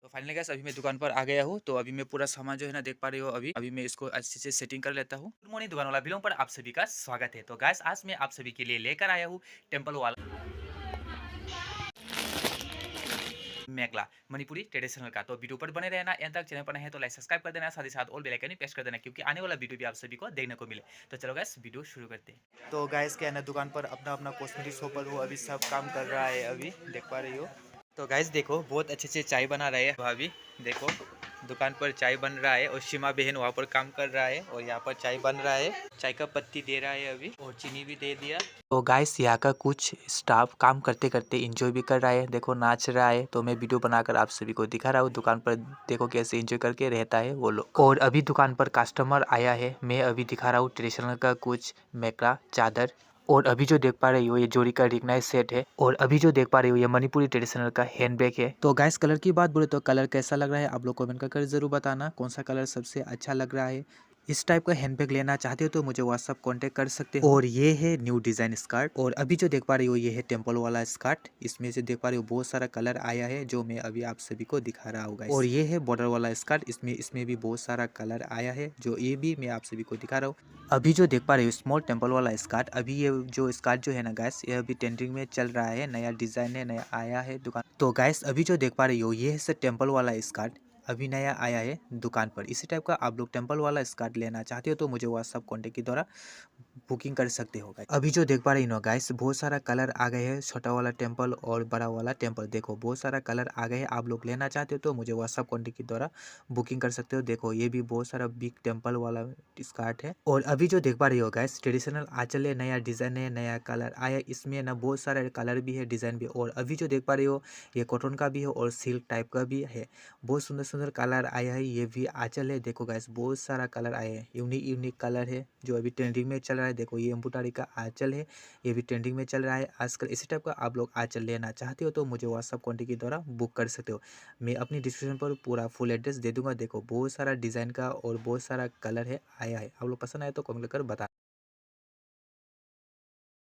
तो finally guys अभी मैं दुकान पर आ गया हूँ। तो अभी मैं पूरा सामान जो है ना देख पा रही हो अभी अभी मैं इसको अच्छे से सेटिंग कर लेता हूँ। गुड मॉर्निंग दुकान वाला बिलोंग पर आप सभी का स्वागत है। तो गाइस आज मैं आप सभी के लिए लेकर आया हूँ टेम्पल वाला मेखला मणिपुरी ट्रेडिशनल का। तो वीडियो पर बने रहना, एंड तक चैनल पर नए हैं तो लाइक सब्सक्राइब कर देना, साथ ही साथ ऑल बेल आइकन प्रेस कर देना क्योंकि आने वाला वीडियो भी आप सभी को देखने को मिले। तो चलो गाइस वीडियो शुरू करते हैं। तो गाइस क्या है ना दुकान पर अपना अपना कॉस्मेटिक शॉप पर हो अभी सब काम कर रहा है अभी देख पा रही हो। तो गाइस देखो बहुत अच्छे से चाय बना रहे हैं भाभी। देखो दुकान पर चाय बन रहा है और सीमा बहन वहाँ पर काम कर रहा है और यहाँ पर चाय बन रहा है। चाय का पत्ती दे रहा है अभी और चीनी भी दे दिया। तो गाइस यहाँ का कुछ स्टाफ काम करते करते एंजॉय भी कर रहा है, देखो नाच रहा है। तो मैं वीडियो बनाकर आप सभी को दिखा रहा हूँ दुकान पर, देखो कैसे एंजॉय करके रहता है वो लोग। और अभी दुकान पर कस्टमर आया है, मैं अभी दिखा रहा हूँ ट्रेडिशनल का कुछ मेकला चादर। और अभी जो देख पा रही हो ये जोड़ी का रिकनाइज सेट है। और अभी जो देख पा रही हो ये मणिपुरी ट्रेडिशनल का हैंडबैग है। तो गाइस कलर की बात बोले तो कलर कैसा लग रहा है आप लोग कमेंट कर जरूर बताना कौन सा कलर सबसे अच्छा लग रहा है। इस टाइप का हैंडबैग लेना चाहते हो तो मुझे व्हाट्सअप कांटेक्ट कर सकते हो। और ये है न्यू डिजाइन स्कर्ट। और अभी जो देख पा रही हो ये है टेम्पल वाला स्कर्ट। इसमें से देख पा रही हो बहुत सारा कलर आया है जो मैं अभी आप सभी को दिखा रहा हूँ। और ये है बॉर्डर वाला स्कर्ट, इसमें इसमें भी बहुत सारा कलर आया है जो ये भी मैं आप सभी को दिखा रहा हूँ। अभी जो देख पा रहे हो स्मॉल टेम्पल वाला स्कर्ट, अभी ये जो स्कर्ट जो है ना गैस ये अभी ट्रेंडिंग में चल रहा है, नया डिजाइन है, नया आया है दुकान। तो गैस अभी जो देख पा रही हो ये है सर टेम्पल वाला स्कर्ट, अभी नया आया है दुकान पर। इसी टाइप का आप लोग टेम्पल वाला स्कर्ट लेना चाहते हो तो मुझे व्हाट्सअप कॉन्टेक्ट के द्वारा बुकिंग कर सकते हो गाइस। अभी जो देख पा रही हो गाइस बहुत सारा कलर आ गए हैं, छोटा वाला टेम्पल और बड़ा वाला टेम्पल। देखो बहुत सारा कलर आ गए हैं, आप लोग लेना चाहते हो तो मुझे व्हाट्सअप कॉन्टेक्ट के द्वारा बुकिंग कर सकते हो। देखो ये भी बहुत सारा बिग टेम्पल वाला स्कर्ट है। और अभी जो देख पा रही हो गाइस ट्रेडिशनल आंचल है, नया डिजाइन है, नया कलर आया, इसमें ना बहुत सारा कलर भी है, डिजाइन भी। और अभी जो देख पा रही हो ये कॉटन का भी है और सिल्क टाइप का भी है, बहुत सुंदर सुंदर कलर आया है। ये भी आंचल है, देखो गाइस बहुत सारा कलर आया है, यूनिक यूनिक कलर है जो अभी ट्रेंडिंग में चल रहा है। देखो ये एम्ब्रॉयडरी का आंचल है, ये भी ट्रेंडिंग में चल रहा है आजकल। इसी टाइप का आप लोग आंचल लेना चाहते हो तो मुझे व्हाट्सअप कॉन्टेक्ट के द्वारा बुक कर सकते हो। मैं अपनी डिस्क्रिप्शन पर पूरा फुल एड्रेस दे दूंगा। देखो बहुत सारा डिज़ाइन का और बहुत सारा कलर है आया है, आप लोग पसंद आए तो कमेंट कर बता।